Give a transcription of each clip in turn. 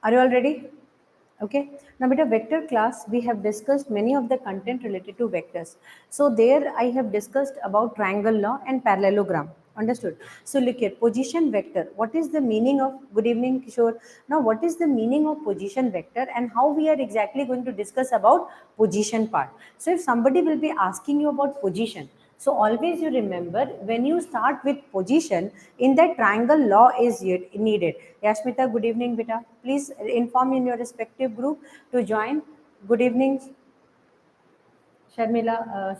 Are you all ready? Okay. Now, beta vector class, we have discussed many of the content related to vectors. So there I have discussed about triangle law and parallelogram. Understood? So look here, position vector. What is the meaning of, good evening, Kishore. Now, what is the meaning of position vector and how we are exactly going to discuss about position part? So if somebody will be asking you about position, so always you remember when you start with position, in that triangle law is needed. Yashmita, good evening, beta. Please inform in your respective group to join. Good evening, Sharmila,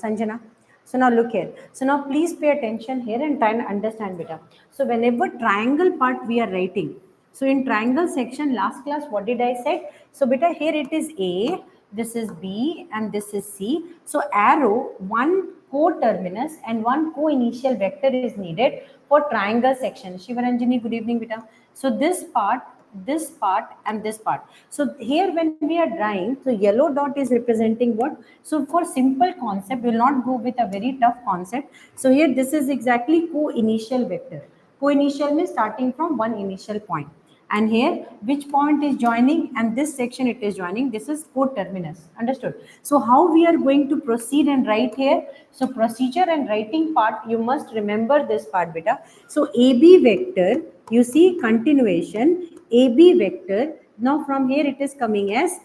Sanjana. So now look here. So now please pay attention here and try and understand beta. So whenever triangle part we are writing, so in triangle section last class what did I say? So beta here it is A, this is B and this is C. So arrow, one co-terminus and one co-initial vector is needed for triangle section. Shivaranjani, good evening beta. So this part and this part. So here when we are drawing, so yellow dot is representing what? So for simple concept, we will not go with a very tough concept. So here this is exactly co-initial vector. Co-initial means starting from one initial point. And here which point is joining and this section it is joining, this is co-terminus. Understood? So how we are going to proceed and write here? So procedure and writing part, you must remember this part beta. So AB vector, you see continuation, AB vector. Now from here it is coming as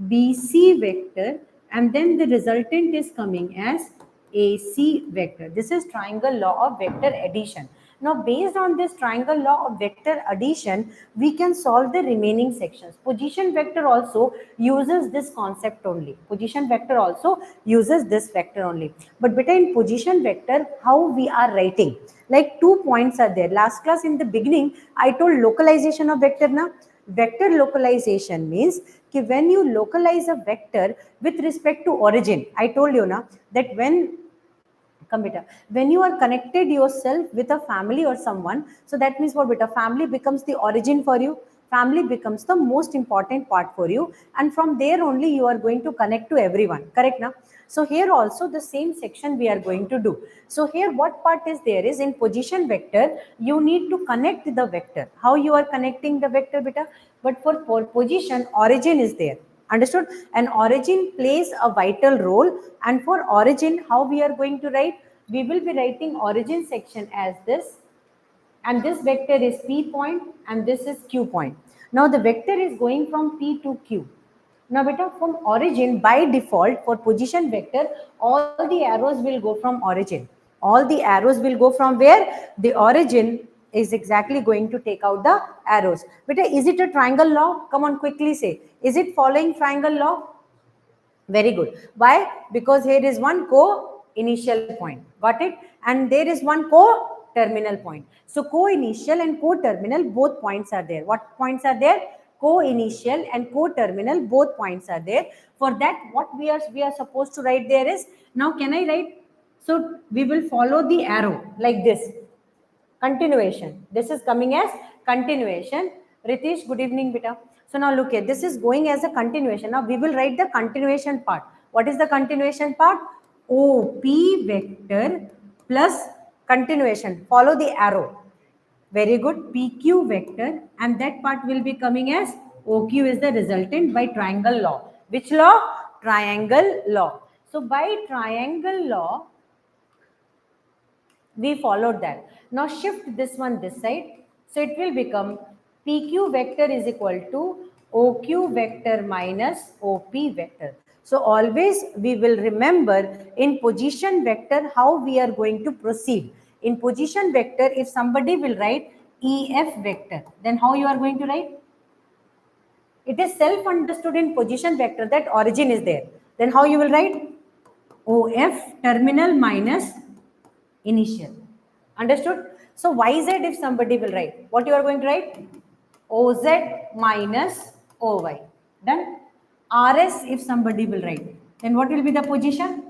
BC vector and then the resultant is coming as AC vector. This is triangle law of vector addition. Now based on this triangle law of vector addition, we can solve the remaining sections. Position vector also uses this concept only. Position vector also uses this vector only. But between position vector, how we are writing? Like 2 points are there. Last class in the beginning, I told localization of vector na. Vector localization means कि when you localize a vector with respect to origin, I told you na that when you are connected yourself with a family or someone, so that means what beta, family becomes the origin for you, family becomes the most important part for you, and from there only you are going to connect to everyone, correct now? So here also the same section we are going to do. So here what part is there is in position vector, you need to connect the vector. How you are connecting the vector beta? But for position, origin is there. Understood? And origin plays a vital role. And for origin, how we are going to write? We will be writing origin section as this. And this vector is P point and this is Q point. Now the vector is going from P to Q. Now beta, from origin, by default for position vector, all the arrows will go from origin. All the arrows will go from where? The origin is exactly going to take out the arrows. Beta, is it a triangle law? Come on, quickly say. Is it following triangle law? Very good. Why? Because here is one co-initial point. Got it? And there is one co-terminal point. So co-initial and co-terminal, both points are there. What points are there? Co-initial and co-terminal, both points are there. For that, what we are supposed to write there is, now can I write? So we will follow the arrow like this. Continuation. This is coming as continuation. Ritesh, good evening, beta. So now look here, this is going as a continuation. Now we will write the continuation part. What is the continuation part? OP vector plus continuation. Follow the arrow. Very good. PQ vector, and that part will be coming as OQ is the resultant by triangle law. Which law? Triangle law. So by triangle law, we followed that. Now shift this one this side. So it will become PQ vector is equal to OQ vector minus OP vector. So always we will remember in position vector how we are going to proceed. In position vector, if somebody will write EF vector, then how you are going to write? It is self-understood in position vector that origin is there. Then how you will write? OF terminal minus initial. Understood? So YZ if somebody will write, what you are going to write? OZ minus OY. Done? RS if somebody will write, then what will be the position?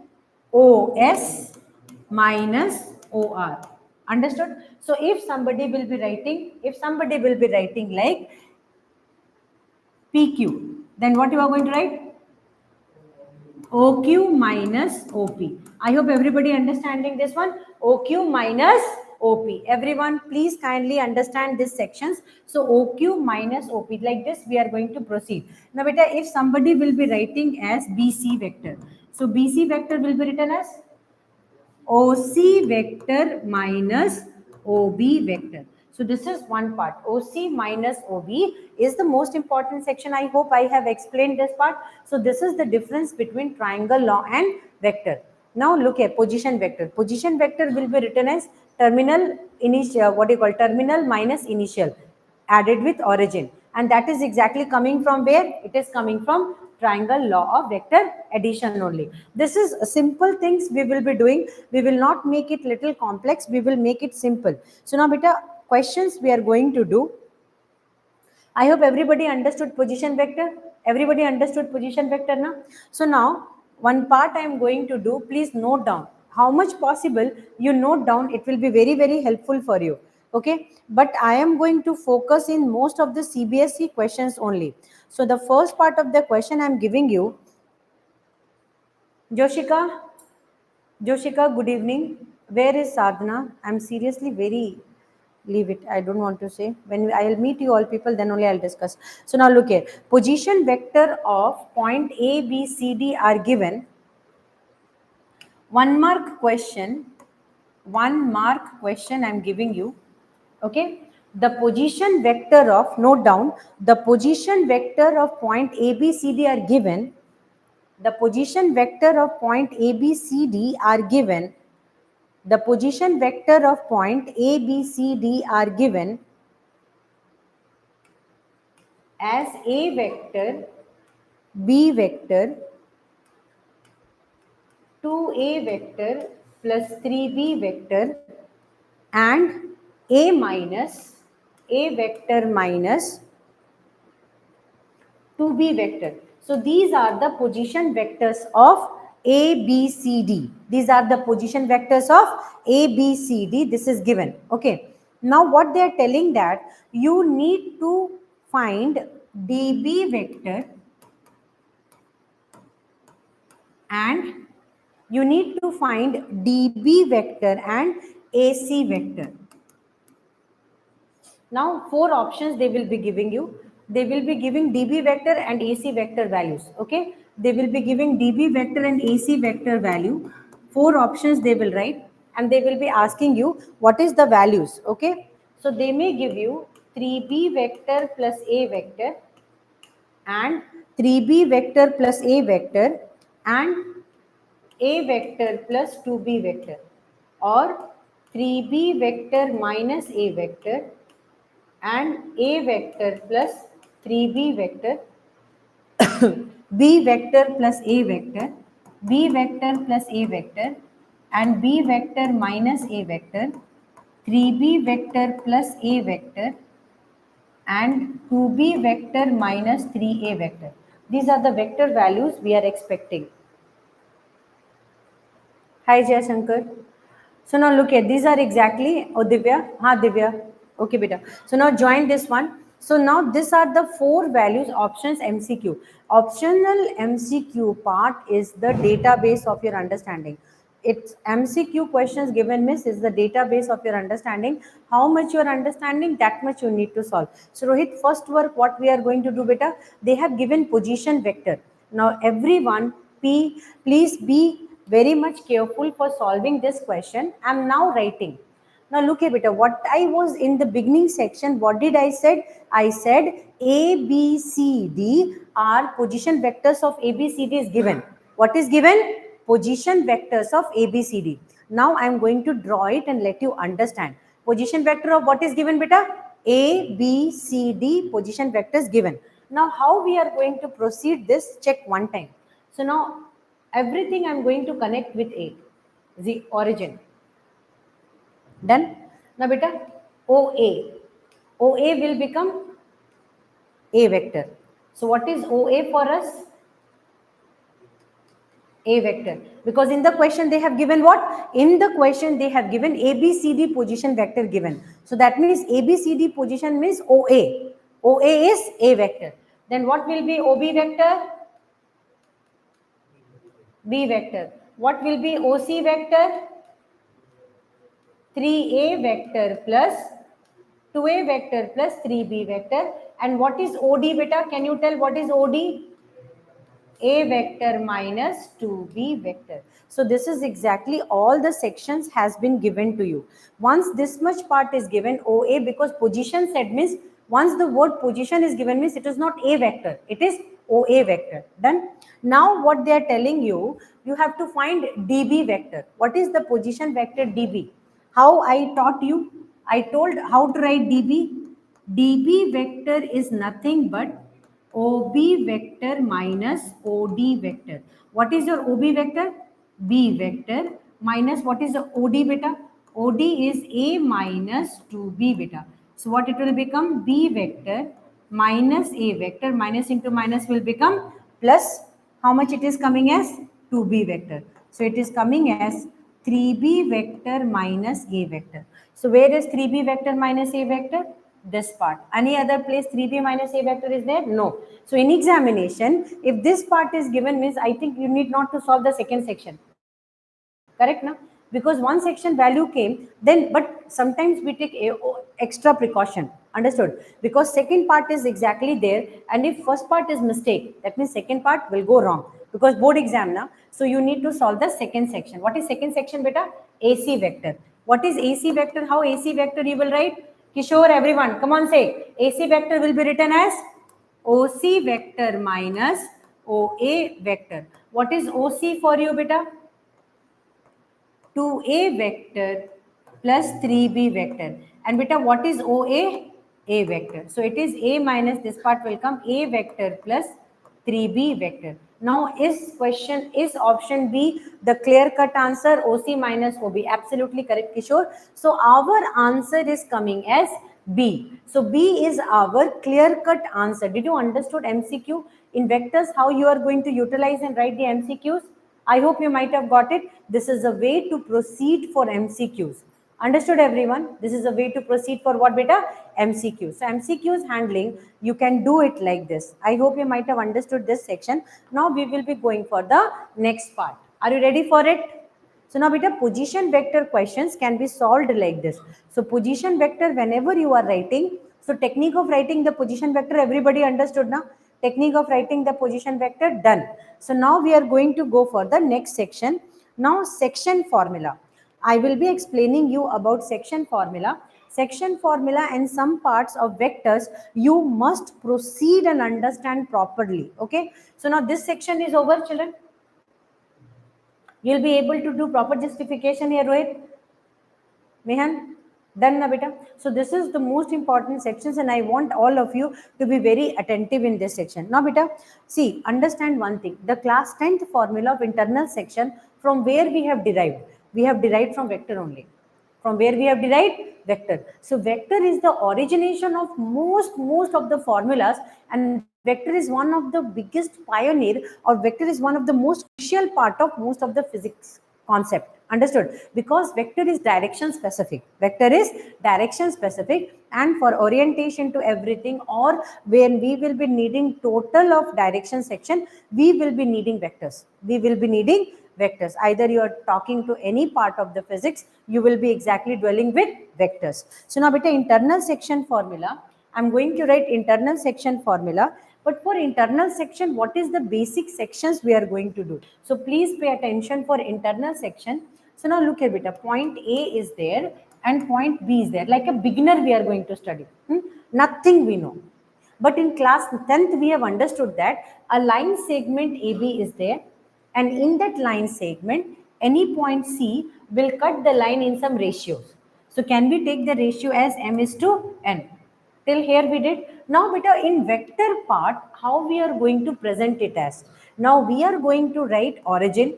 OS minus OR. Understood? So if somebody will be writing like PQ, then what you are going to write? OQ minus OP. I hope everybody understanding this one. OQ minus OP. Everyone, please kindly understand these sections. So OQ minus OP, like this we are going to proceed. Now beta, if somebody will be writing as BC vector, so BC vector will be written as OC vector minus OB vector. So this is one part. OC minus OB is the most important section. I hope I have explained this part. So this is the difference between triangle law and vector. Now look at position vector. Position vector will be written as terminal initial, what do you call, terminal minus initial added with origin, and that is exactly coming from where? It is coming from triangle law of vector addition only. This is simple things we will be doing. We will not make it little complex, we will make it simple. So now beta, questions we are going to do. I hope everybody understood position vector. Everybody understood position vector now. So now one part I am going to do, please note down. How much possible you note down, it will be very helpful for you. Okay, but I am going to focus in most of the CBSE questions only. So the first part of the question I am giving you. Joshika, good evening. Where is Sadhana? I'm seriously very, leave it. I don't want to say. When I'll meet you all people, then only I'll discuss. So now look here. Position vector of point A, B, C, D are given. 1 mark question. 1 mark question I'm giving you. Okay. The position vector of, note down, the position vector of point A, B, C, D are given. The position vector of point A, B, C, D are given. The position vector of point A, B, C, D are given as A vector, B vector, 2A vector plus 3B vector and A minus A vector minus 2B vector. So these are the position vectors of A, B, C, D. These are the position vectors of A, B, C, D. This is given. Okay. Now what they are telling that you need to find DB vector and you need to find DB vector and AC vector. Now 4 options they will be giving you. They will be giving DB vector and AC vector values. Okay. They will be giving DB vector and AC vector value. 4 options they will write and they will be asking you what is the values. Okay. So they may give you 3B vector plus A vector and 3B vector plus A vector and A vector plus 2B vector, or 3B vector minus A vector and A vector plus 3B vector, B vector plus A vector, B vector plus A vector and B vector minus A vector, 3B vector plus A vector and 2B vector minus 3A vector. These are the vector values we are expecting. Hi Jay Shankar. So now look at, these are exactly, oh Divya, Divya, okay beta. So now join this one. So now these are the 4 values, options, MCQ. Optional MCQ part is the database of your understanding. It's MCQ questions given miss is the database of your understanding. How much you are understanding, that much you need to solve. So Rohit, first work what we are going to do beta, they have given position vector. Now everyone, please be very much careful for solving this question. I am now writing. Now look here beta, what I was in the beginning section, what did I said? I said A, B, C, D are position vectors of A, B, C, D is given. What is given? Position vectors of A, B, C, D. Now I am going to draw it and let you understand. Position vector of what is given beta? A, B, C, D position vectors given. Now how we are going to proceed this, check one time. So now everything I am going to connect with A, the origin. Done? Now beta, OA. OA will become A vector. So what is OA for us? A vector. Because in the question they have given what? In the question they have given ABCD position vector given. So that means ABCD position means OA. OA is A vector. Then what will be OB vector? B vector. What will be OC vector? 3a vector plus 2a vector plus 3b vector. And what is OD beta? Can you tell what is OD? A vector minus 2b vector. So this is exactly all the sections has been given to you. Once this much part is given OA, because position set means once the word position is given means it is not A vector, it is OA vector. Done. Now what they are telling you, you have to find DB vector. What is the position vector DB? How I taught you? I told how to write DB. DB vector is nothing but OB vector minus OD vector. What is your OB vector? B vector minus what is the OD beta? OD is A minus 2B beta. So what it will become? B vector minus A vector, minus into minus will become plus, how much it is coming as? 2B vector. So it is coming as 3B vector minus A vector. So where is 3B vector minus A vector? This part. Any other place 3b minus a vector is there? No. So in examination, if this part is given means I think you need not to solve the second section. Correct now? Because one section value came, then but sometimes we take extra precaution. Understood? Because second part is exactly there, and if first part is mistake, that means second part will go wrong. Because board exam now, so you need to solve the second section. What is second section, beta? AC vector. What is AC vector? How AC vector you will write? Kishore, everyone, come on, say. AC vector will be written as OC vector minus OA vector. What is OC for you, beta? 2a vector plus 3b vector. And beta, what is OA? A vector. So it is A minus this part will come A vector plus 3b vector. Now is option B the clear cut answer? OC minus OB. Absolutely correct, Kishore. So our answer is coming as B. So B is our clear cut answer. Did you understood MCQ? In vectors, how you are going to utilize and write the MCQs? I hope you might have got it. This is a way to proceed for MCQs. Understood, everyone? This is a way to proceed for what, beta? MCQs. So MCQs handling, you can do it like this. I hope you might have understood this section. Now we will be going for the next part. Are you ready for it? So now beta, position vector questions can be solved like this. So position vector, whenever you are writing, so technique of writing the position vector, everybody understood now? Technique of writing the position vector, done. So now we are going to go for the next section. Now section formula. I will be explaining you about section formula. Section formula and some parts of vectors you must proceed and understand properly. Okay. So now this section is over, children. You'll be able to do proper justification here, Rohit. Mehan, done na beta. So this is the most important sections and I want all of you to be very attentive in this section. Now beta, see, understand one thing. The class 10th formula of internal section, from where we have derived? We have derived from vector only. From where we have derived? Vector. So vector is the origination of most of the formulas, and vector is one of the biggest pioneer, or vector is one of the most crucial part of most of the physics concept. Understood? Because vector is direction specific. Vector is direction specific, and for orientation to everything, or when we will be needing total of direction section, we will be needing vectors. We will be needing vectors. Either you are talking to any part of the physics, you will be exactly dwelling with vectors. So now beta, internal section formula, I'm going to write internal section formula. But for internal section, what is the basic sections we are going to do? So please pay attention for internal section. So now look here beta, point A is there and point B is there. Like a beginner we are going to study. Nothing we know. But in class 10th we have understood that a line segment AB is there, and in that line segment any point C will cut the line in some ratios. So can we take the ratio as m is to n? Till here we did. Now beta, in vector part, how we are going to present it as? Now we are going to write origin,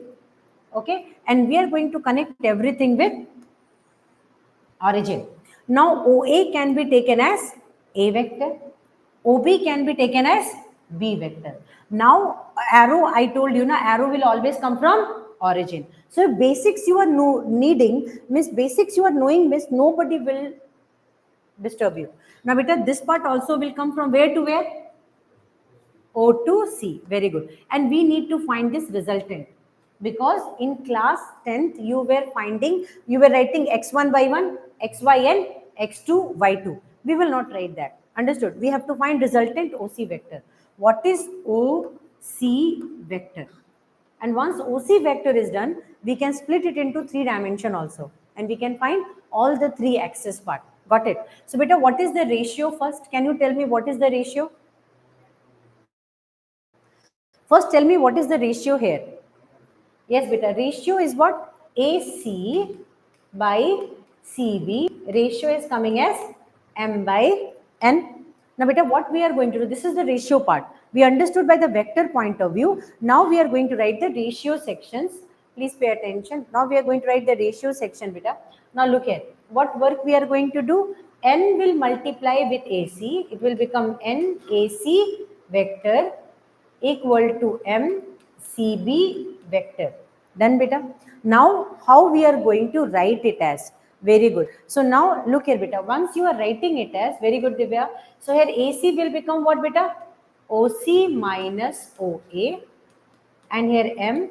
okay, and we are going to connect everything with origin. Now OA can be taken as A vector, OB can be taken as B vector. Now arrow, I told you na, arrow will always come from origin. So basics you are needing means basics you are knowing means nobody will disturb you. Now beta, this part also will come from where to where? O to C. Very good. And we need to find this resultant. Because in class 10th you were writing x1 y1, xyn, x2 y2. We will not write that. Understood? We have to find resultant OC vector. What is OC vector? And once OC vector is done, we can split it into 3 dimension also, and we can find all the 3 axis part. Got it? So beta, what is the ratio first? Can you tell me what is the ratio? First tell me what is the ratio here. Yes, beta, ratio is what? AC by CB. Ratio is coming as M by N. Now, beta, what we are going to do? This is the ratio part. We understood by the vector point of view. Now, we are going to write the ratio sections. Please pay attention. Now, we are going to write the ratio section, beta. Now, look here. What work we are going to do? N will multiply with AC. It will become N AC vector equal to M CB vector. Done, beta. Now, how we are going to write it as? Very good. So now look here, beta. Once you are writing it as, very good, Divya. So here AC will become what, beta? OC minus OA, and here M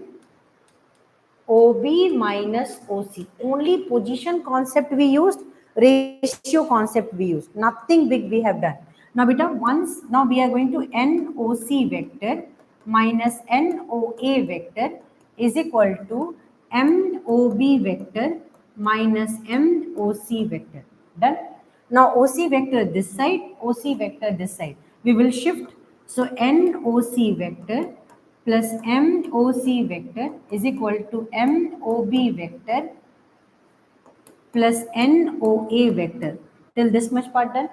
OB minus OC. Only position concept we used, ratio concept we used. Nothing big we have done. Now, beta, now we are going to NOC vector minus NOA vector is equal to MOB vector minus MOC vector. Done. Now, OC vector this side, OC vector this side. We will shift. So, NOC vector plus MOC vector is equal to MOB vector plus NOA vector. Till this much part done.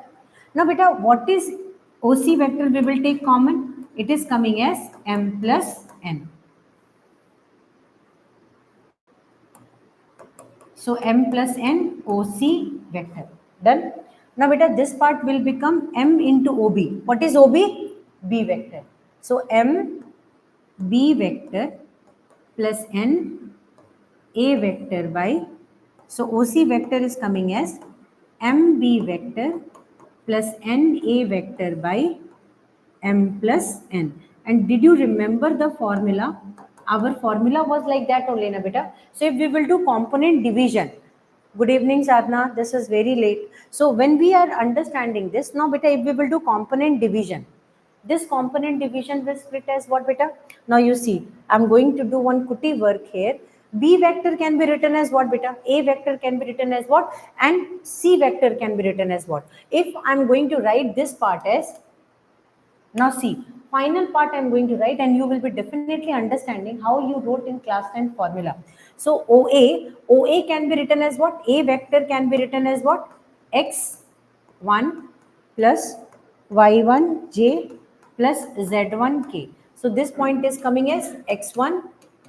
Now, beta, what is OC vector we will take common? It is coming as M plus N. So, M plus N OC vector. Done. Now, beta, this part will become M into OB. What is OB? B vector. So, M B vector plus N A vector by, so OC vector is coming as MB vector plus NA vector by M plus N. And did you remember the formula? Our formula was like that only, na beta. So if we will do component division, good evening Sadhna, this is very late. So when we are understanding this, now beta, if we will do component division, this component division will split as what, beta? Now you see, I'm going to do one kuti work here. B vector can be written as what, beta? A vector can be written as what? And C vector can be written as what? If I'm going to write this part as, now see, final part I'm going to write, and you will be definitely understanding how you wrote in class 10 formula. So OA can be written as what? A vector can be written as what? X1 plus Y1J plus Z1K. So this point is coming as X1,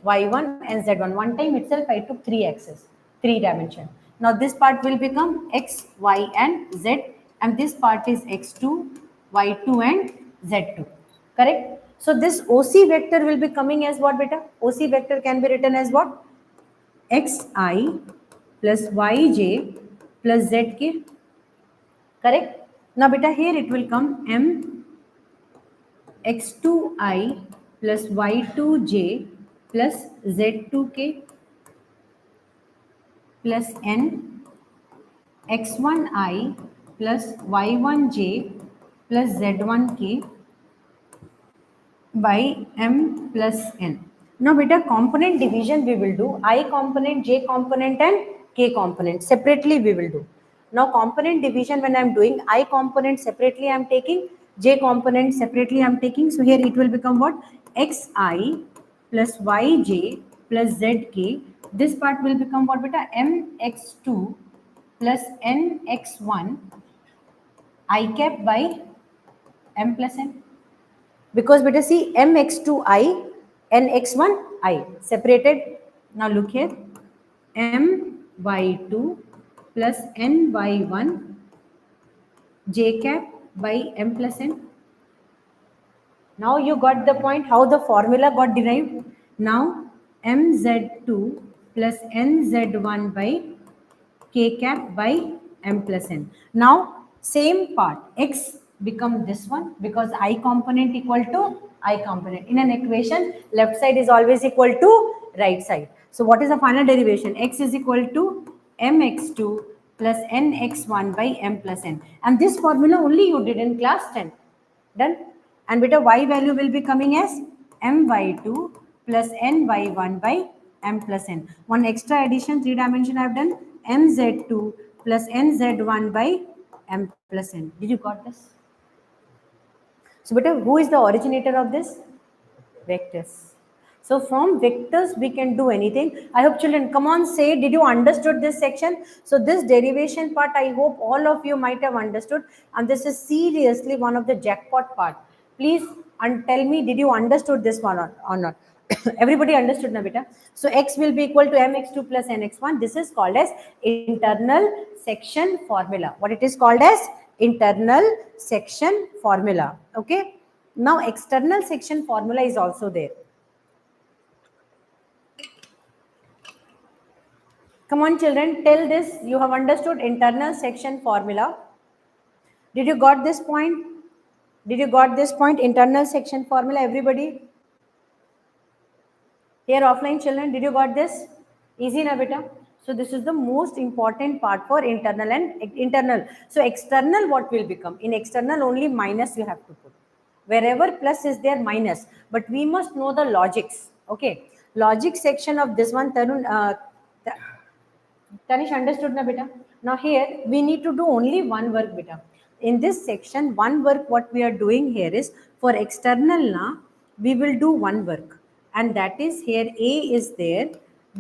Y1 and Z1. One time itself I took 3 axes, 3 dimension. Now this part will become X, Y and Z, and this part is X2, Y2 and Z2. Correct? So this OC vector will be coming as what, beta? OC vector can be written as what? Xi plus Yj plus Zk. Correct? Now beta, here it will come M X2i plus Y2j plus Z2k plus N X1i plus Y1j plus Z1k by M plus N. Now beta, component division we will do. I component, J component and K component separately we will do. Now component division, when I am doing, I component separately I am taking, J component separately I am taking. So here it will become what? Xi plus Yj plus Zk. This part will become what, beta? Mx2 plus Nx1 I cap by M plus N. Because beta, see, mx2i, nx1i separated. Now look here, my2 plus ny1 j cap by M plus N. Now you got the point how the formula got derived. Now mz2 plus nz1 by k cap by M plus N. Now same part, x become this one because I component equal to I component. In an equation, left side is always equal to right side. So what is the final derivation? X is equal to mx2 plus nx1 by m plus n. And this formula only you did in class 10. Done. And beta y value will be coming as my2 plus ny1 by m plus n. One extra addition, 3 dimension I have done, mz2 plus nz1 by m plus n. Did you got this? So beta, who is the originator of this? Vectors. So from vectors we can do anything. I hope children, come on, say, did you understood this section? So this derivation part, I hope all of you might have understood, and this is seriously one of the jackpot part. Please tell me, did you understood this one or not? Everybody understood na beta? So x will be equal to mx2 plus nx1. This is called as internal section formula. What it is called as? Internal section formula. Okay. Now external section formula is also there. Come on children, tell this. You have understood internal section formula. Did you got this point? Did you got this point? Internal section formula, everybody? Here offline children, did you got this? Easy na beta? So this is the most important part for internal and internal. So external what will become? In external only minus you have to put. Wherever plus is there, minus. But we must know the logics. Okay. Logic section of this one, Tanish understood na beta? Now here we need to do only one work beta. In this section, one work what we are doing here is for external na, we will do one work. And that is here A is there,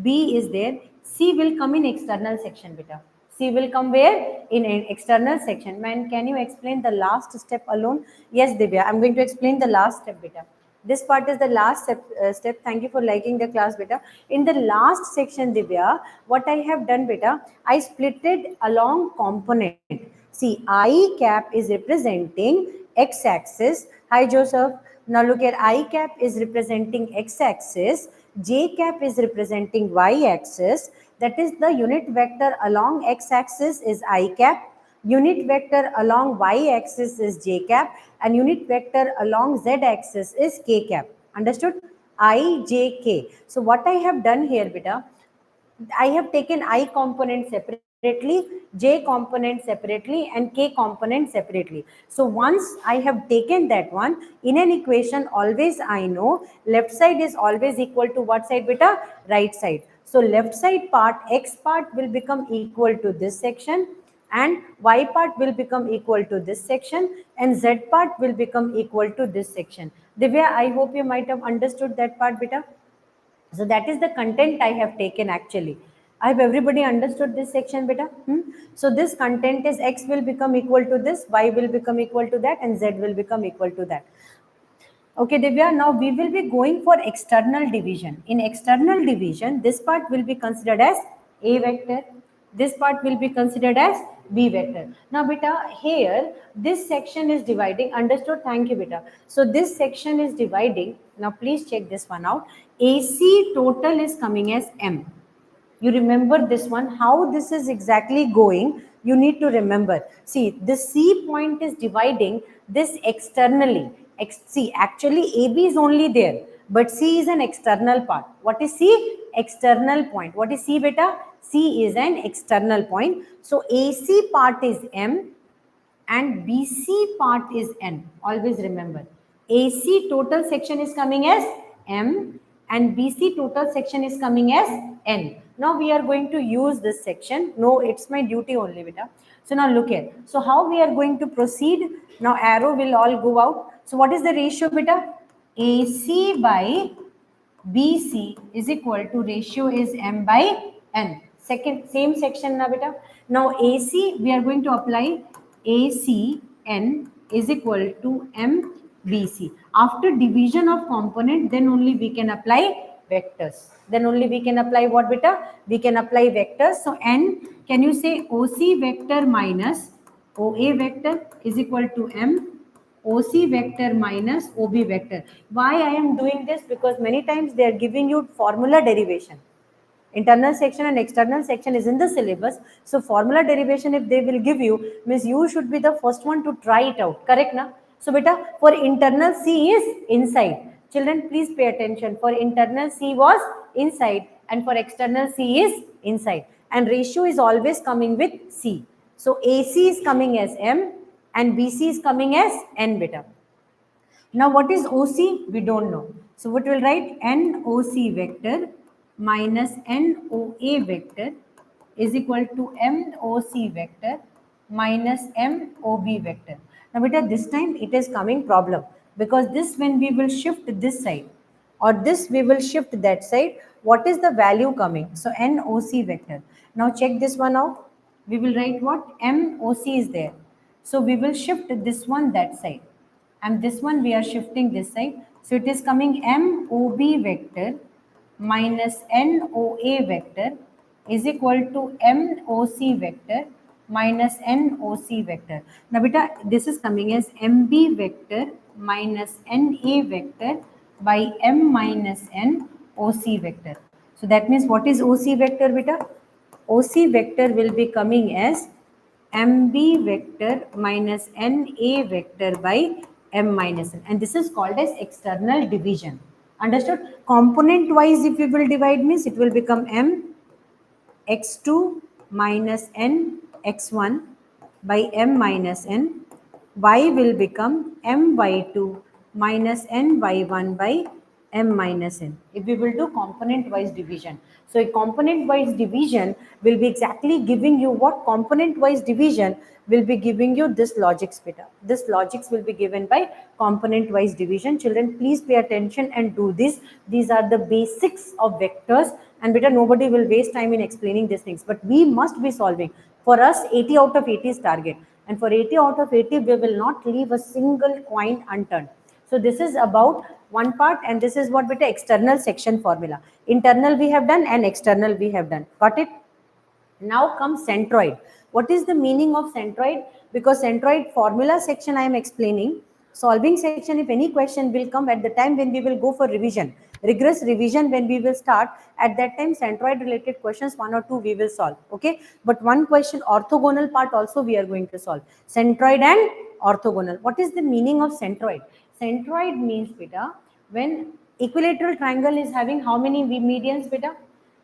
B is there, C will come in external section beta. C will come where? In an external section. Man, can you explain the last step alone? Yes, Divya, I'm going to explain the last step beta. This part is the last step. Thank you for liking the class beta. In the last section, Divya, what I have done beta, I split it along component. See, I cap is representing x-axis. Hi, Joseph. Now look at I cap is representing x-axis. J cap is representing y-axis. That is the unit vector along x-axis is I cap. Unit vector along y-axis is j cap, and unit vector along z-axis is k cap. Understood? I, j, k. So what I have done here, beta, I have taken I component separately, j component separately, and k component separately. So once I have taken that one, in an equation always I know left side is always equal to what side beta? Right side. So left side part, x part will become equal to this section, and y part will become equal to this section, and z part will become equal to this section. Divya, I hope you might have understood that part beta. So that is the content I have taken actually. I have everybody understood this section beta? So this content is x will become equal to this, y will become equal to that, and z will become equal to that. Okay, Divya, now we will be going for external division. In external division, this part will be considered as A vector. This part will be considered as B vector. Now, beta, here, this section is dividing. Understood? Thank you, beta. So, this section is dividing. Now, please check this one out. AC total is coming as M. You remember this one, how this is exactly going, you need to remember. See, the C point is dividing this externally. See, actually AB is only there, but C is an external part. What is C? External point. What is C beta? C is an external point. So AC part is M and BC part is N. Always remember. AC total section is coming as M and BC total section is coming as N. Now we are going to use this section. No, it's my duty only, beta. So now look here. So how we are going to proceed? Now arrow will all go out. So what is the ratio, beta? AC by BC is equal to ratio is M by N. Second, same section na beta. Now AC, we are going to apply ACN is equal to MBC. After division of component, then only we can apply vectors. Then only we can apply what beta? We can apply vectors. So N, can you say OC vector minus OA vector is equal to M OC vector minus OB vector. Why I am doing this? Because many times they are giving you formula derivation. Internal section and external section is in the syllabus. So formula derivation if they will give you, means you should be the first one to try it out. Correct na? So beta, for internal C is inside. Children, please pay attention. For internal C was inside and for external C is inside. And ratio is always coming with C. So AC is coming as M and BC is coming as N beta. Now what is OC? We don't know. So what we'll write? NOC vector minus NOA vector is equal to MOC vector minus MOB vector. Now beta, this time it is coming problem because this, when we will shift this side or this we will shift that side, what is the value coming? So NOC vector. Now check this one out. We will write what? MOC is there. So we will shift this one that side and this one we are shifting this side. So it is coming MOB vector minus NOA vector is equal to MOC vector minus NOC vector. Now beta, this is coming as MB vector minus NA vector by M minus N OC vector. So that means what is OC vector beta? OC vector will be coming as MB vector minus NA vector by M minus N, and this is called as external division. Understood? Component wise if we will divide means it will become M x2 minus N x1 by M minus N. Y will become M y2 minus N y1 by M minus N. If we will do component wise division. So a component wise division will be exactly giving you what? Component wise division will be giving you this logics beta. This logics will be given by component wise division. Children, please pay attention and do this. These are the basics of vectors, and beta, nobody will waste time in explaining these things, but we must be solving. For us, 80 out of 80 is target, and for 80 out of 80 we will not leave a single coin unturned. So this is about one part, and this is what beta external section formula. Internal we have done and external we have done. Got it? Now comes centroid. What is the meaning of centroid? Because centroid formula section I am explaining. Solving section, if any question will come at the time when we will go for revision, rigorous revision when we will start, at that time centroid related questions 1 or 2 we will solve. Okay, but one question orthogonal part also we are going to solve. Centroid and orthogonal. What is the meaning of centroid? Centroid means beta, when equilateral triangle is having how many medians beta?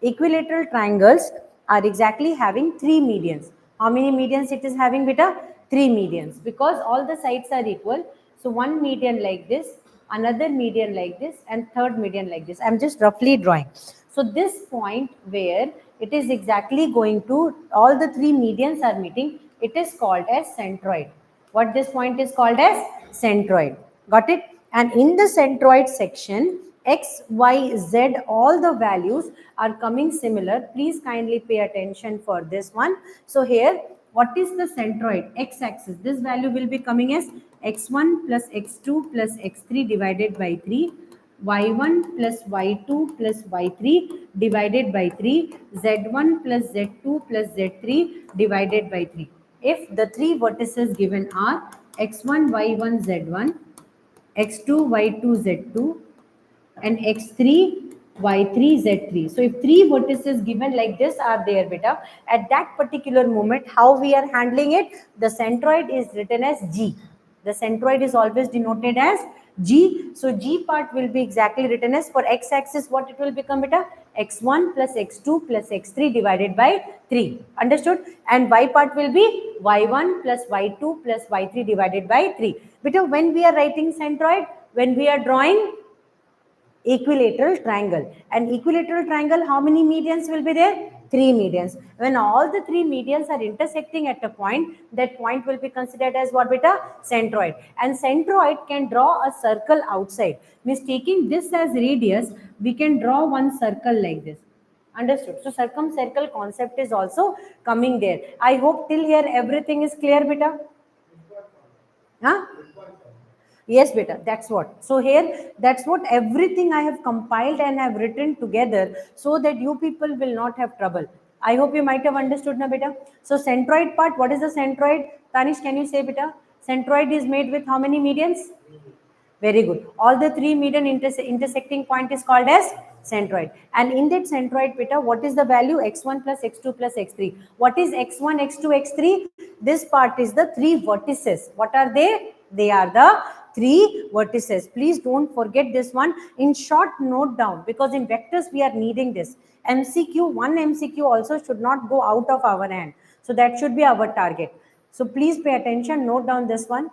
Equilateral triangles are exactly having 3 medians. How many medians it is having beta? 3 medians, because all the sides are equal. So one median like this, another median like this, and third median like this. I am just roughly drawing. So this point where it is exactly going to, all the 3 medians are meeting, it is called as centroid. What this point is called as? Centroid. Got it? And in the centroid section, X, Y, Z, all the values are coming similar. Please kindly pay attention for this one. So here, what is the centroid? X-axis. This value will be coming as x1 plus x2 plus x3 divided by 3. y1 plus y2 plus y3 divided by 3. z1 plus z2 plus z3 divided by 3. If the 3 vertices given are x1, y1, z1, x2, y2, z2, and x3, y3, z3. So if 3 vertices given like this are there beta, at that particular moment how we are handling it? The centroid is written as G. The centroid is always denoted as G. So G part will be exactly written as, for x axis what it will become beta? x1 plus x2 plus x3 divided by 3. Understood? And y part will be y1 plus y2 plus y3 divided by 3. Beta, when we are writing centroid, when we are drawing equilateral triangle, and equilateral triangle, how many medians will be there? 3 medians. When all the 3 medians are intersecting at a point, that point will be considered as what beta? Centroid. And centroid can draw a circle outside. Means taking this as radius, we can draw one circle like this. Understood? So circumcircle concept is also coming there. I hope till here everything is clear beta. Huh? Yes, beta, that's what. So here, that's what everything I have compiled and have written together so that you people will not have trouble. I hope you might have understood now, beta. So centroid part, what is the centroid? Tanish, can you say, beta? Centroid is made with how many medians? Very good. All the 3 median intersecting point is called as centroid. And in that centroid beta, what is the value? x1 plus x2 plus x3. What is x1, x2, x3? This part is the 3 vertices. What are they? They are the three vertices. Please don't forget this one. In short, note down, because in vectors we are needing this. MCQ, one MCQ also should not go out of our hand. So that should be our target. So please pay attention, note down this one.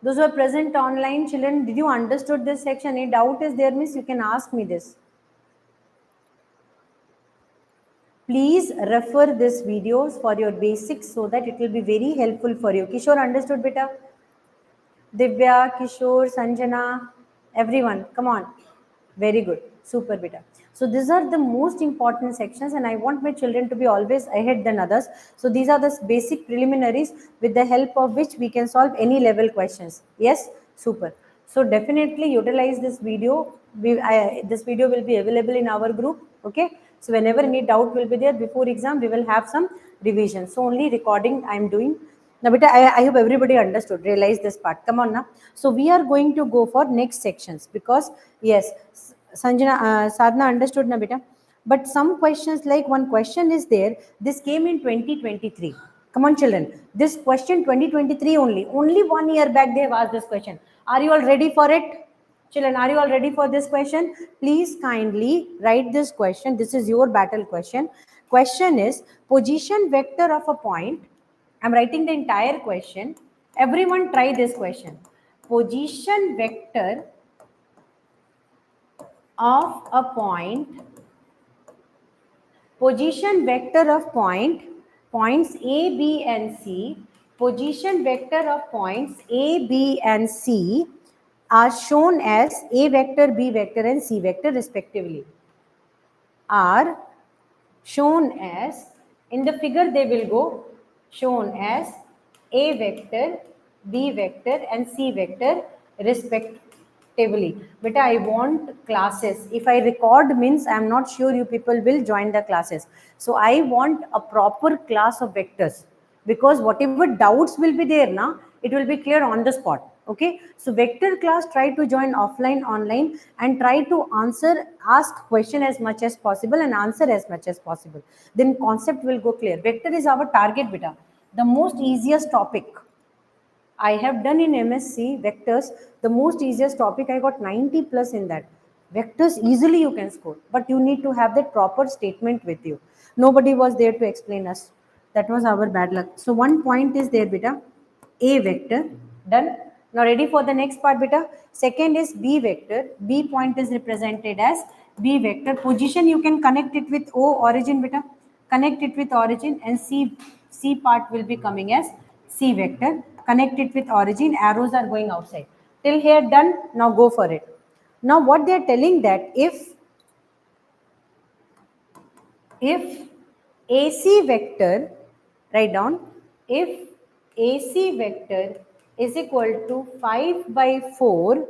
Those who are present online, children, did you understood this section? Any doubt is there, miss? You can ask me this. Please refer this videos for your basics so that it will be very helpful for you. Kishore understood, beta? Divya, Kishore, Sanjana, everyone, come on. Very good. Super, beta. So these are the most important sections, and I want my children to be always ahead than others. So these are the basic preliminaries with the help of which we can solve any level questions. Yes? Super. So definitely utilize this video. This video will be available in our group. Okay. So whenever any doubt will be there before exam, we will have some revision. So only recording I am doing. Now, beta, I hope everybody understood, realize this part. Come on now. So we are going to go for next sections because yes, Sanjana, Sadhana understood na beta. But some questions, like one question is there. This came in 2023. Come on, children. This question 2023 only. Only 1 year back they have asked this question. Are you all ready for it? Children, are you all ready for this question? Please kindly write this question. This is your battle question. Question is position vector of a point. I'm writing the entire question. Everyone try this question. Position vector of a point, position vector of points A, B and C, position vector of points A, B and C are shown as A vector, B vector and C vector respectively. Are shown as, in the figure they will go, shown as A vector, B vector and C vector respectively. But I want classes. If I record means I am not sure you people will join the classes. So I want a proper class of vectors, because whatever doubts will be there now, it will be clear on the spot. Okay, so vector class, try to join offline, online, and try to ask question as much as possible and answer as much as possible. Then concept will go clear. Vector is our target, beta, the most easiest topic I have done in MSc. Vectors, the most easiest topic. I got 90 plus in that. Vectors easily you can score, but you need to have that proper statement with you. Nobody was there to explain us. That was our bad luck. So one point is there, beta. A vector, done. Now ready for the next part, beta. Second is B vector. B point is represented as B vector. Position you can connect it with O, origin, beta. Connect it with origin, and C part will be coming as C vector. Connect it with origin. Arrows are going outside. Till here done. Now go for it. Now what they are telling, that if AC vector, write down, if AC vector is equal to 5 by 4,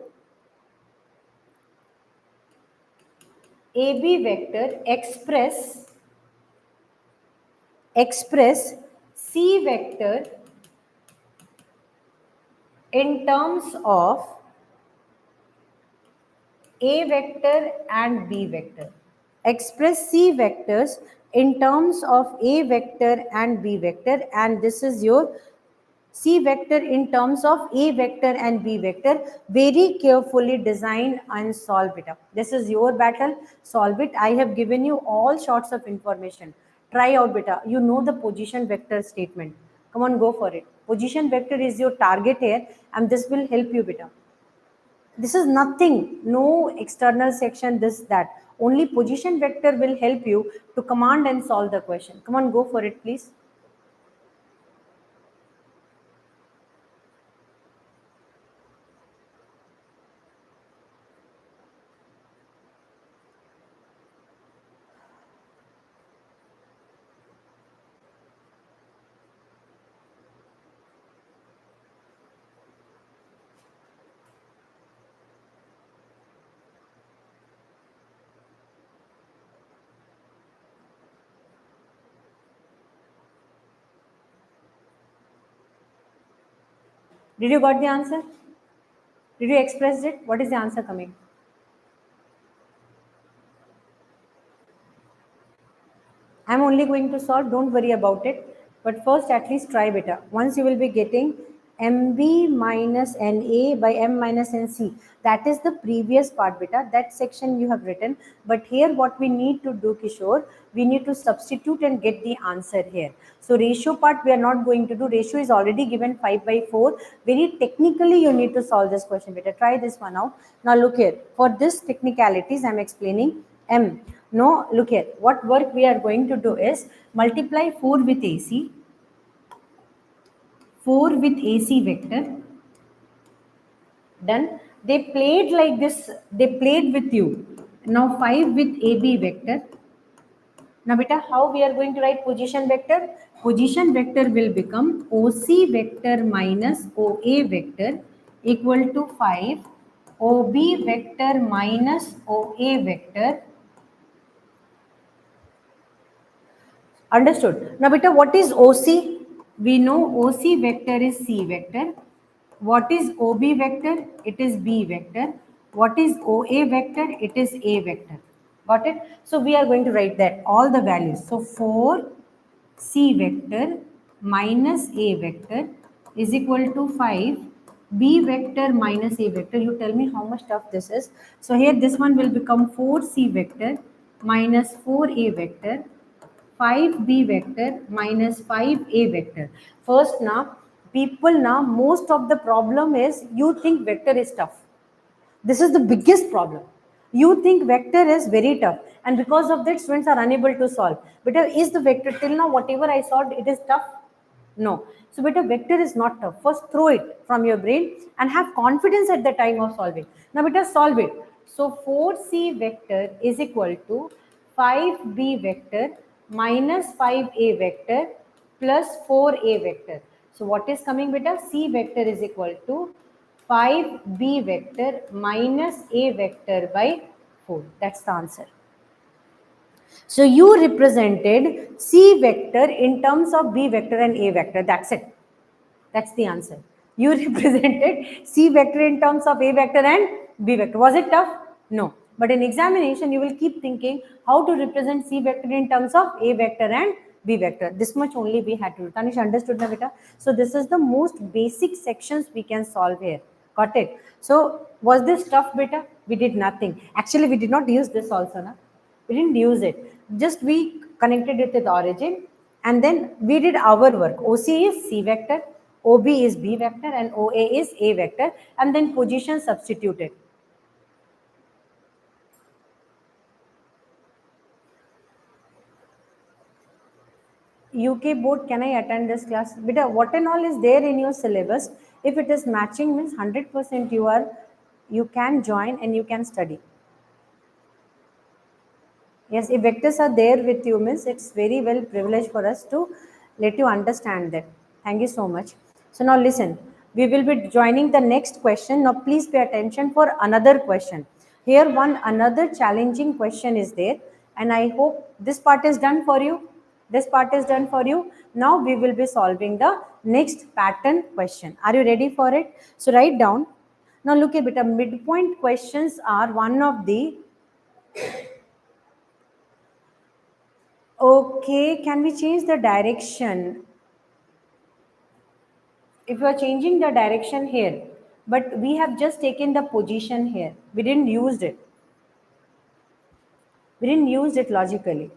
AB vector express C vector in terms of A vector and B vector. Express C vectors in terms of A vector and B vector, and this is your C vector in terms of A vector and B vector. Very carefully design and solve it up. This is your battle. Solve it. I have given you all sorts of information. Try out, beta. You know the position vector statement. Come on, go for it. Position vector is your target here, and this will help you, beta. This is nothing, no external section, this, that. Only position vector will help you to command and solve the question. Come on, go for it, please. Did you got the answer? Did you express it? What is the answer coming? I'm only going to solve, don't worry about it. But first, at least try beta. Once you will be getting MB minus NA by M minus NC. That is the previous part beta. That section you have written. But here what we need to do, Kishore, we need to substitute and get the answer here. So ratio part we are not going to do. Ratio is already given 5 by 4. Very technically you need to solve this question beta. Try this one out. Now look here. For this technicalities I am explaining M. No, look here. What work we are going to do is multiply 4 with AC, 4 with AC vector. Done. They played like this. They played with you. Now 5 with AB vector. Now beta, how we are going to write position vector? Position vector will become OC vector minus OA vector equal to 5 OB vector minus OA vector. Understood. Now, beta, what is OC? We know OC vector is C vector. What is OB vector? It is B vector. What is OA vector? It is A vector. Got it? So, we are going to write that all the values. So, 4 C vector minus A vector is equal to 5 B vector minus A vector. You tell me how much tough this is. So, here this one will become 4 C vector minus 4 A vector 5b vector minus 5a vector. First now, people now, most of the problem is you think vector is tough. This is the biggest problem. You think vector is very tough and because of that students are unable to solve. But is the vector till now whatever I solved it is tough? No. So beta vector is not tough. First throw it from your brain and have confidence at the time of solving. Now beta solve it. So 4c vector is equal to 5b vector minus 5a vector plus 4a vector. So what is coming beta? C vector is equal to 5b vector minus a vector by 4. That's the answer. So you represented C vector in terms of B vector and A vector. That's it. That's the answer. You represented C vector in terms of A vector and B vector. Was it tough? No. But in examination, you will keep thinking how to represent C vector in terms of A vector and B vector. This much only we had to do. Tanish, understood na beta? So this is the most basic sections we can solve here. Got it? So was this tough beta? We did nothing. Actually, we did not use this also. Na? We didn't use it. Just we connected it with origin and then we did our work. OC is C vector, OB is B vector and OA is A vector and then position substituted. UK board, can I attend this class? Beta, what and all is there in your syllabus? If it is matching means 100% you can join and you can study. Yes, if vectors are there with you means it's very well privileged for us to let you understand that. Thank you so much. So now listen, we will be joining the next question. Now please pay attention for another question. Here another challenging question is there and I hope this part is done for you. This part is done for you. Now we will be solving the next pattern question. Are you ready for it? So write down. Now look at it. Midpoint questions are one of the Okay, can we change the direction? If you are changing the direction here, but we have just taken the position here. We didn't use it. We didn't use it logically.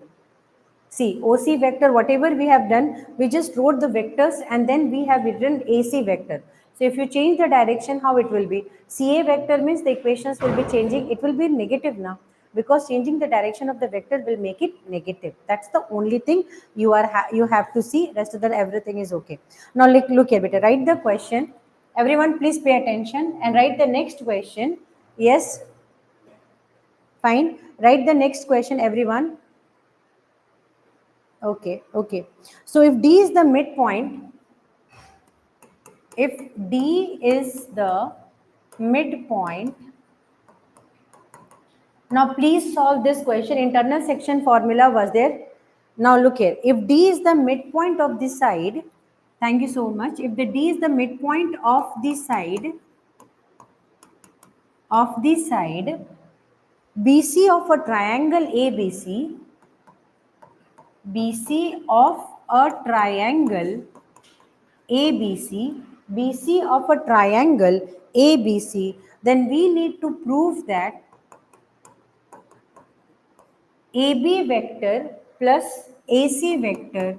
See, OC vector, whatever we have done, we just wrote the vectors and then we have written AC vector. So if you change the direction, how it will be? CA vector means the equations will be changing. It will be negative now because changing the direction of the vector will make it negative. That's the only thing you have to see. Rest of the everything is okay. Now look here, beta. Write the question. Everyone, please pay attention and write the next question. Yes. Fine. Write the next question, everyone. Okay, okay. So if D is the midpoint, if D is the midpoint, now please solve this question. Internal section formula was there. Now look here. If D is the midpoint of this side, Thank you so much. If the D is the midpoint of the side, BC of a triangle ABC, BC of a triangle ABC, BC of a triangle ABC, then we need to prove that AB vector plus AC vector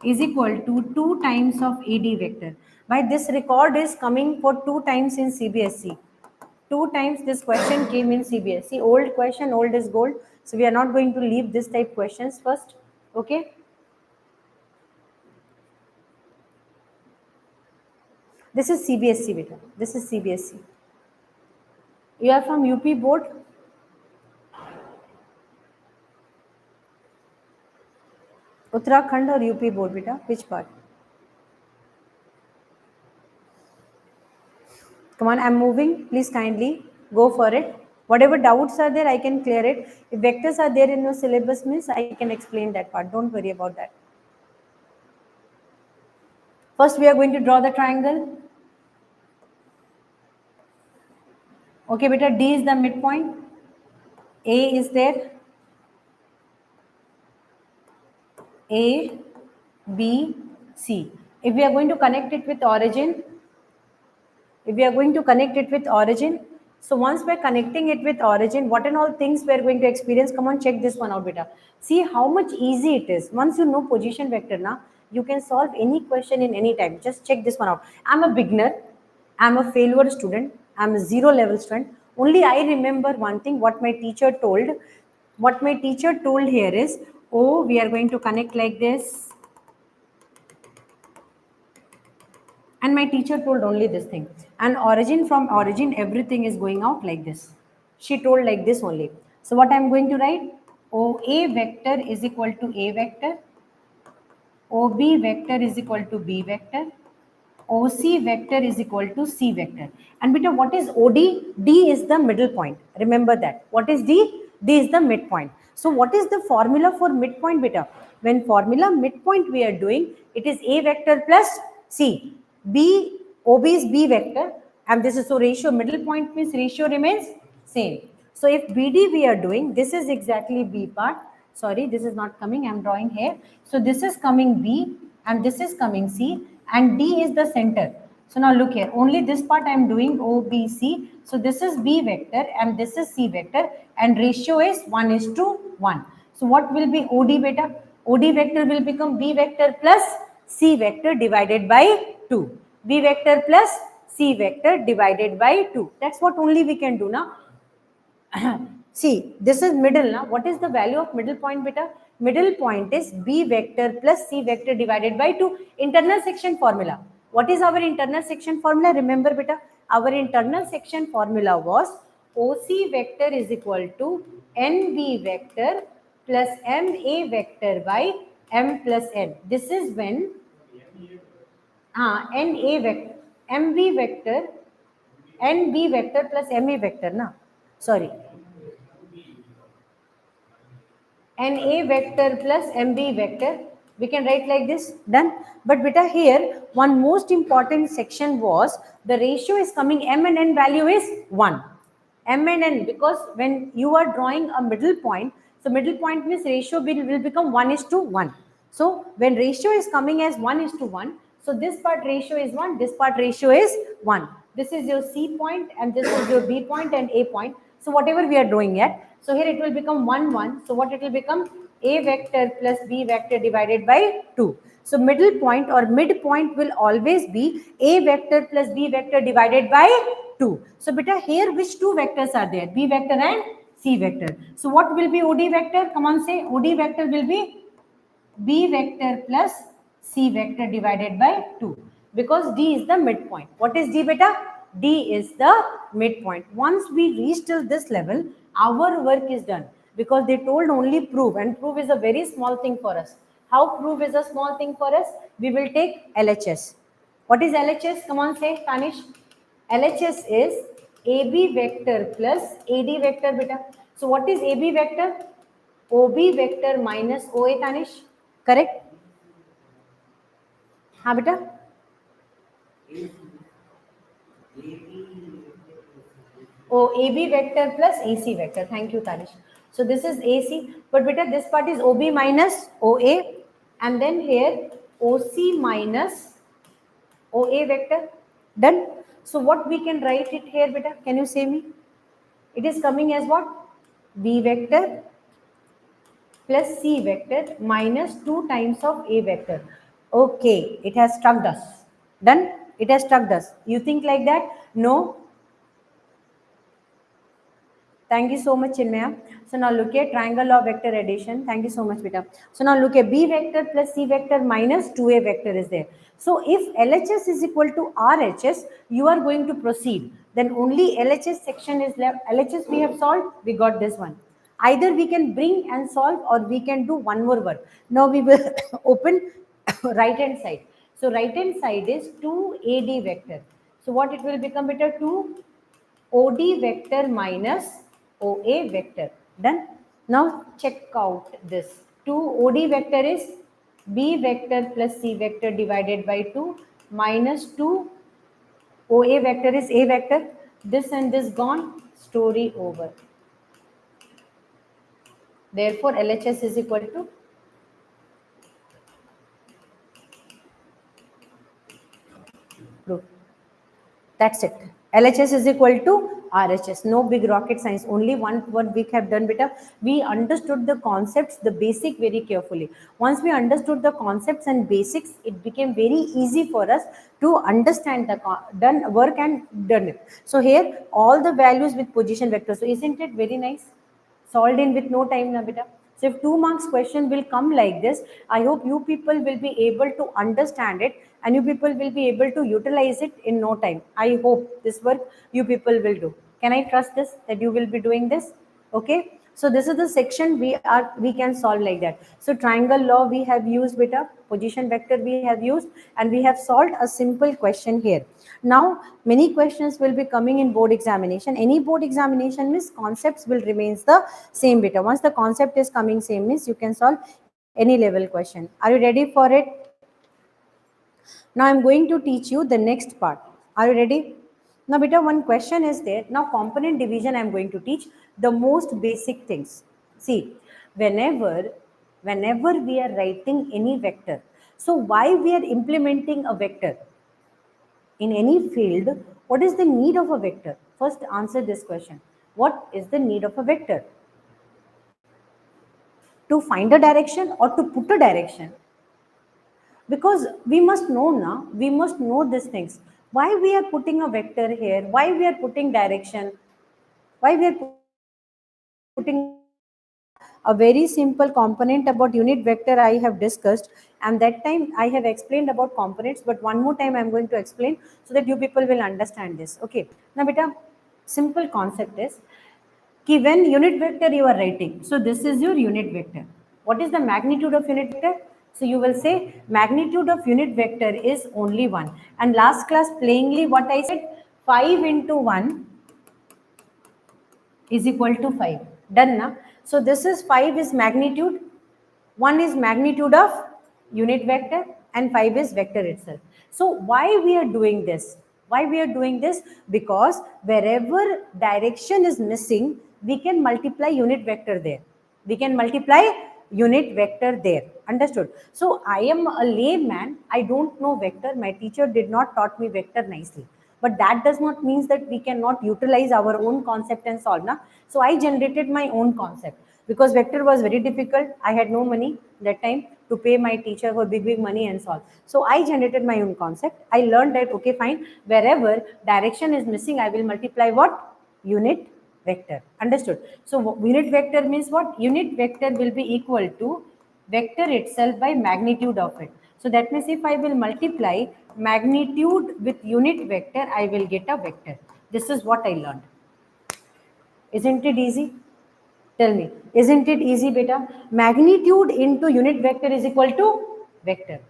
is equal to 2 times of AD vector. Why this record is coming for 2 times in CBSE. 2 times this question came in CBSE. Old question, old is gold. So we are not going to leave this type questions first. Okay. This is CBSE beta. This is CBSE. You are from UP board. Uttarakhand or UP board beta? Which part? Come on, I'm moving. Please kindly go for it. Whatever doubts are there, I can clear it. If vectors are there in your syllabus, means I can explain that part. Don't worry about that. First, we are going to draw the triangle. Okay, beta, D is the midpoint. A is there. A, B, C. If we are going to connect it with origin, so once we're connecting it with origin, what and all things we're going to experience, come on, check this one out, beta. See how much easy it is. Once you know position vector, na, you can solve any question in any time. Just check this one out. I'm a beginner. I'm a failure student. I'm a 0 level student. Only I remember one thing, what my teacher told. What my teacher told here is, oh, we are going to connect like this. And my teacher told only this thing. And origin, from origin, everything is going out like this. She told like this only. So what I'm going to write? OA vector is equal to A vector. OB vector is equal to B vector. OC vector is equal to C vector. And beta, what is OD? D is the middle point. Remember that. What is D? D is the midpoint. So what is the formula for midpoint, beta? When formula midpoint we are doing, it is A vector plus C. B, OB is B vector. And this is so ratio, middle point means ratio remains same. So if BD we are doing, this is exactly B part. Sorry, this is not coming. I am drawing here. So this is coming B and this is coming C and D is the center. So now look here. Only this part I am doing OBC. So this is B vector and this is C vector and ratio is 1:1. So what will be OD beta? OD vector will become B vector plus C vector divided by 2. B vector plus C vector divided by 2. That's what only we can do now. See, this is middle now. What is the value of middle point beta? Middle point is B vector plus C vector divided by 2. Internal section formula. What is our internal section formula? Remember beta, our internal section formula was OC vector is equal to NB vector plus MA vector by M plus N. This is when NA vector, MB vector, NB vector plus MA vector, na? Sorry. NA vector plus MB vector. We can write like this. Done. But beta, here one most important section was the ratio is coming, M and N value is 1. M and N, because when you are drawing a middle point, so middle point means ratio will become 1:1. So when ratio is coming as 1:1, so this part ratio is 1, this part ratio is 1. This is your C point and this is your B point and A point. So whatever we are drawing at, so here it will become 1:1. So what it will become? A vector plus B vector divided by 2. So middle point or midpoint will always be A vector plus B vector divided by 2. So beta, here which two vectors are there? B vector and C vector. So what will be OD vector? Come on, say OD vector will be B vector plus C vector divided by 2, because D is the midpoint. What is D beta? D is the midpoint. Once we reach till this level, our work is done, because they told only prove, and prove is a very small thing for us. How prove is a small thing for us? We will take LHS. What is LHS? Come on, say Tanish. LHS is AB vector plus AD vector beta. So what is AB vector? OB vector minus OA, Tanish. Correct? हाँ बेटा, oh, AB vector plus AC vector. Thank you, Tanish. So this is AC, but beta, this part is OB minus OA, and then here OC minus OA vector. Done. So what we can write it here, beta? Can you say me? It is coming as what? B vector plus C vector minus 2 times of A vector. Okay, it has struck us. Done. It has struck us. You think like that? No. Thank you so much, Chinmaya. So now look at triangle of vector addition. Thank you so much, beta. So now look at B vector plus C vector minus 2A vector is there. So if LHS is equal to RHS, you are going to proceed. Then only LHS section is left. LHS we have solved. We got this one. Either we can bring and solve, or we can do one more work. Now we will open right hand side. So right hand side is 2AD vector. So what it will become, beta? 2 OD vector minus OA vector. Done. Now check out this. 2 OD vector is B vector plus C vector divided by 2 minus 2 OA vector is A vector. This and this gone. Story over. Therefore, LHS is equal to proof. That's it. LHS is equal to RHS. No big rocket science. Only one we have done, beta. We understood the concepts, the basic very carefully. Once we understood the concepts and basics, it became very easy for us to understand the done work and done it. So here, all the values with position vectors. So isn't it very nice? Solved in with no time, na beta. So if 2 marks question will come like this, I hope you people will be able to understand it, and you people will be able to utilize it in no time. I hope this work you people will do. Can I trust this, that you will be doing this? Okay. So this is the section we can solve like that. So triangle law we have used, beta. Position vector we have used, and we have solved a simple question here. Now many questions will be coming in board examination. Any board examination means concepts will remains the same, beta. Once the concept is coming same means you can solve any level question. Are you ready for it? Now I'm going to teach you the next part. Are you ready? Now beta, one question is there. Now component division I'm going to teach the most basic things. See, whenever we are writing any vector, so why we are implementing a vector in any field, what is the need of a vector? First answer this question. What is the need of a vector? To find a direction or to put a direction? Because we must know now, we must know these things. Why we are putting a vector here? Why we are putting direction? Why we are putting a very simple component about unit vector I have discussed, and that time I have explained about components, but one more time I am going to explain so that you people will understand this. Okay. Now beta, simple concept is when unit vector you are writing. So this is your unit vector. What is the magnitude of unit vector? So you will say magnitude of unit vector is only 1. And last class plainly what I said, 5 into 1 is equal to 5. Done na? So this is 5 is magnitude, 1 is magnitude of unit vector, and 5 is vector itself. So why we are doing this? Why we are doing this? Because wherever direction is missing, we can multiply unit vector there. We can multiply unit vector there. Understood? So I am a layman. I don't know vector. My teacher did not taught me vector nicely. But that does not mean that we cannot utilize our own concept and solve. Na? So I generated my own concept because vector was very difficult. I had no money that time to pay my teacher for big money and solve. So I generated my own concept. I learned that, okay, fine, wherever direction is missing, I will multiply what? Unit vector. Understood? So unit vector means what? Unit vector will be equal to vector itself by magnitude of it. So that means if I will multiply magnitude with unit vector, I will get a vector. This is what I learned. Isn't it easy? Tell me, isn't it easy, beta? Magnitude into unit vector is equal to vector.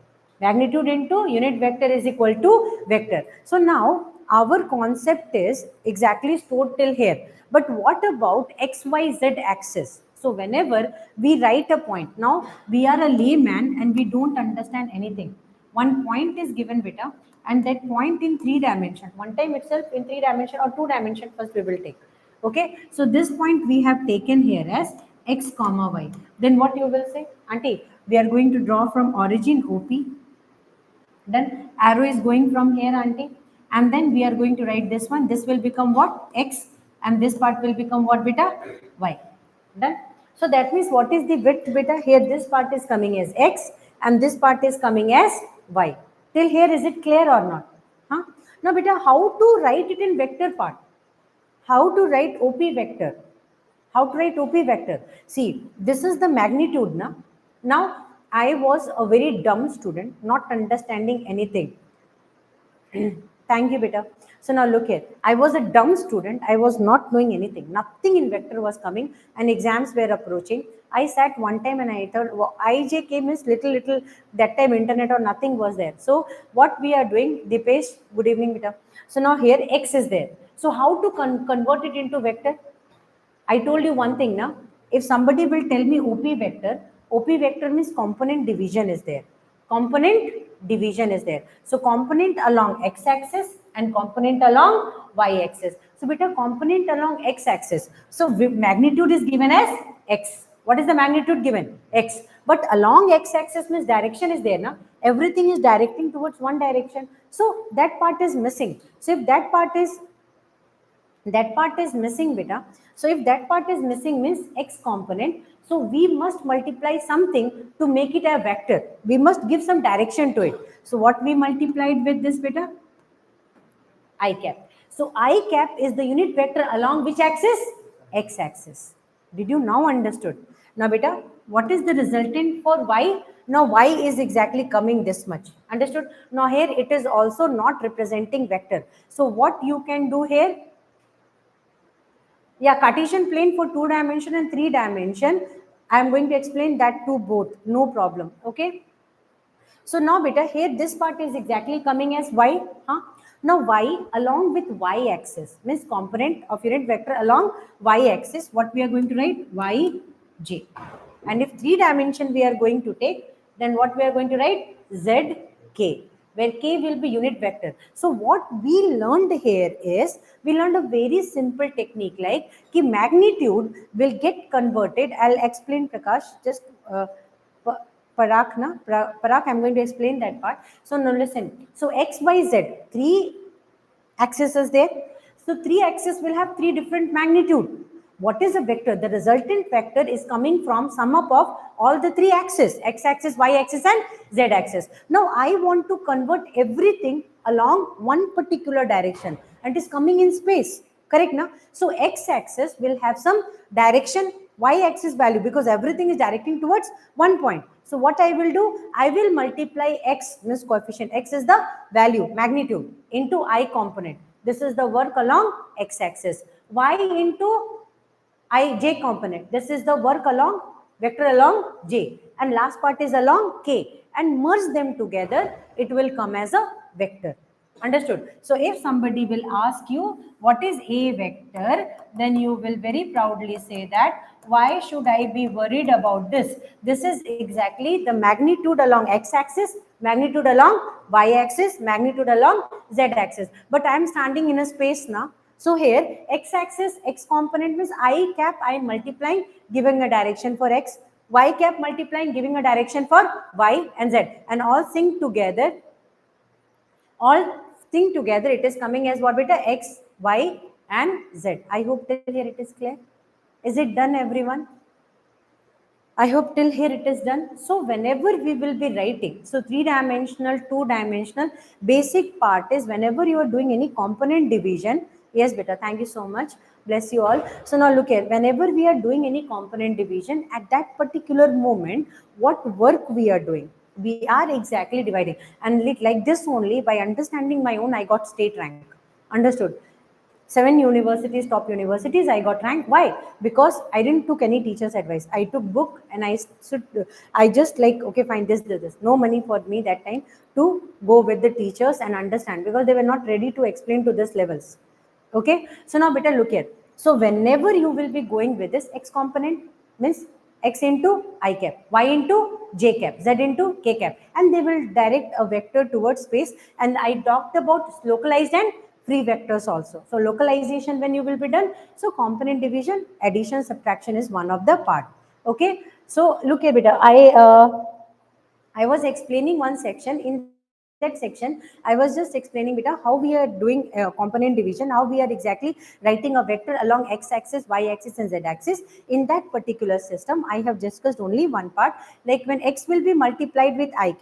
Magnitude into unit vector is equal to vector. So now our concept is exactly stored till here. But what about x, y, z axis? So whenever we write a point, now we are a layman and we don't understand anything. one point is given beta, and that point in 3 dimension, one time itself in 3 dimension or 2 dimension first we will take. Okay, so this point we have taken here as x comma y. Then what you will say, auntie, we are going to draw from origin OP, then arrow is going from here, auntie, and then we are going to write this one. This will become what? X, and this part will become what, beta? Y. Done. So that means what is the width, beta? Here this part is coming as X and this part is coming as Y. Till here is it clear or not? Huh? Now beta, how to write it in vector part? How to write OP vector? How to write OP vector? See, this is the magnitude. Now, I was a very dumb student, not understanding anything. Thank you, beta. So now look here. I was a dumb student. I was not knowing anything. Nothing in vector was coming and exams were approaching. I sat one time and I thought, well, IJ came is little, that time internet or nothing was there. So what we are doing, Dipesh, good evening, beta. So now here X is there. So how to convert it into vector? I told you one thing now. If somebody will tell me OP vector means component division is there. Component division is there. So component along x-axis and component along y-axis. So beta, component along x-axis. So magnitude is given as x. What is the magnitude given? X. But along x-axis means direction is there. Na? Everything is directing towards one direction. So that part is missing. So if that part is missing, beta. So if that part is missing means x component, so we must multiply something to make it a vector. We must give some direction to it. So what we multiplied with this, beta? I cap. So I cap is the unit vector along which axis? X axis. Did you now understood? Now beta, what is the resultant for y? Now y is exactly coming this much. Understood? Now here it is also not representing vector. So what you can do here? Yeah, Cartesian plane for 2 dimension and 3 dimension. I am going to explain that to both. No problem. Okay. So now beta, here this part is exactly coming as y. Now y along with y axis means component of unit vector along y axis. What we are going to write? Yj. And if 3 dimension we are going to take, then what we are going to write? Zk, where k will be unit vector. So what we learned here is, we learned a very simple technique like ki magnitude will get converted. I'll explain, Prakash, just Parak, I'm going to explain that part. So now listen. So x, y, z, 3 axes is there. So 3 axes will have 3 different magnitude. What is a vector? The resultant vector is coming from sum up of all the 3 axes, x-axis, y-axis and z-axis. Now I want to convert everything along one particular direction and it is coming in space. Correct now? So x-axis will have some direction, y-axis value, because everything is directing towards one point. So what I will do? I will multiply x, means coefficient x is the value, magnitude, into I component. This is the work along x-axis. Y into j component. This is the work along vector along j, and last part is along k, and merge them together, it will come as a vector. Understood? So if somebody will ask you what is a vector, then you will very proudly say that why should I be worried about this? This is exactly the magnitude along x-axis, magnitude along y-axis, magnitude along z-axis. But I am standing in a space now. So here x-axis, x component means I cap, I am multiplying, giving a direction for x, y cap multiplying, giving a direction for y and z, and all sync together. All sync together, it is coming as what, beta? X, y and z. I hope till here it is clear. Is it done, everyone? I hope till here it is done. So whenever we will be writing, so 3-dimensional, 2-dimensional, basic part is whenever you are doing any component division. Yes, beta, thank you so much. Bless you all. So now look here, whenever we are doing any component division, at that particular moment, what work we are doing? We are exactly dividing. And like this only, by understanding my own, I got state rank. Understood? 7 universities, top universities, I got ranked. Why? Because I didn't took any teacher's advice. I took book and I just like, okay, fine, this. No money for me that time to go with the teachers and understand, because they were not ready to explain to this levels. Okay. So now better look here. So whenever you will be going with this x component means x into I cap, y into j cap, z into k cap, and they will direct a vector towards space. And I talked about localized and free vectors also. So localization when you will be done, so component division, addition, subtraction is one of the part. Okay, so look here beta, I was explaining one section. In that section, I was just explaining beta how we are doing component division, how we are exactly writing a vector along x-axis, y-axis, and z-axis. In that particular system, I have discussed only one part. Like when x will be multiplied with I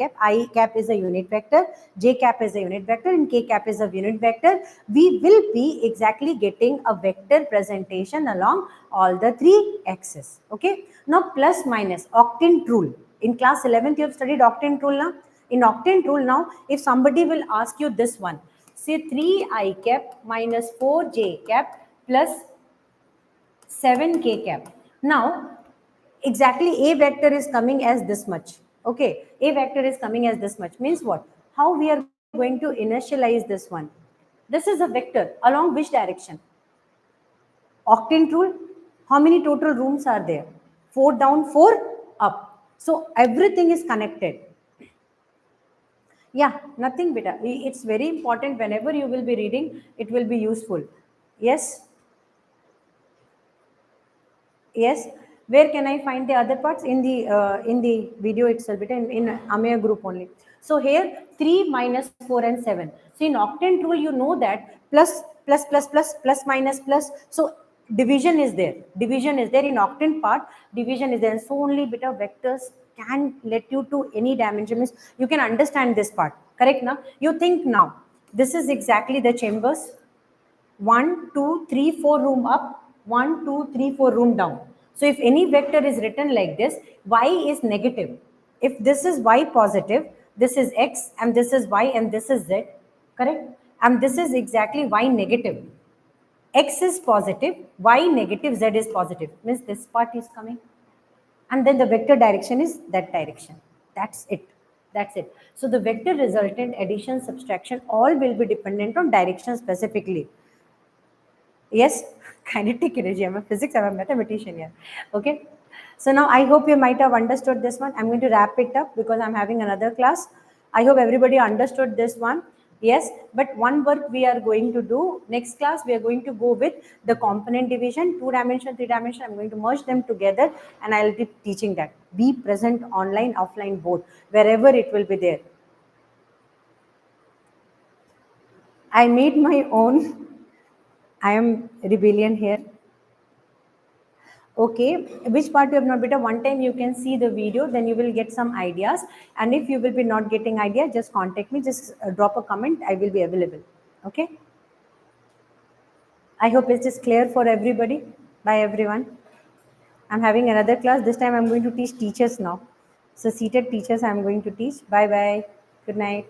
cap is a unit vector, j cap is a unit vector, and k cap is a unit vector. We will be exactly getting a vector presentation along all the three axes. Okay. Now plus minus octant rule. In class 11th, you have studied octant rule now. In octant rule now, if somebody will ask you this one, say 3I cap minus 4j cap plus 7k cap. Now, exactly a vector is coming as this much. Okay, a vector is coming as this much. Means what? How we are going to initialize this one? This is a vector. Along which direction? Octant rule. How many total rooms are there? 4 down, 4 up. So everything is connected. Yeah, nothing better. It's very important whenever you will be reading, it will be useful. Yes. Yes. Where can I find the other parts? In the video itself, in Amaya group only. So here 3 minus 4 and 7. So in octant rule, you know that plus minus plus. So division is there. Division is there in octant part. Division is there. And so only bit of vectors can let you to any dimension. Means you can understand this part. Correct now? You think now. This is exactly the chambers. 1, 2, 3, 4 room up, 1, 2, 3, 4 room down. So if any vector is written like this, y is negative. If this is y positive, this is x, and this is y, and this is z, correct? And this is exactly y negative. X is positive, y negative, z is positive. Means this part is coming. And then the vector direction is that direction. That's it. That's it. So the vector resultant, addition, subtraction, all will be dependent on direction specifically. Yes, kinetic energy. I'm a physics, I'm a mathematician here. Okay. So now I hope you might have understood this one. I'm going to wrap it up because I'm having another class. I hope everybody understood this one. Yes, but one work we are going to do next class, we are going to go with the component division, 2 dimension, 3 dimension. I'm going to merge them together and I'll be teaching that. Be present online, offline, both, wherever it will be there. I made my own. I am rebellion here. Okay, which part you have not beta? One time you can see the video, then you will get some ideas. And if you will be not getting idea, just contact me, just drop a comment, I will be available. Okay. I hope it is clear for everybody. Bye everyone. I'm having another class. This time I'm going to teach teachers now. So seated teachers I'm going to teach. Bye bye. Good night.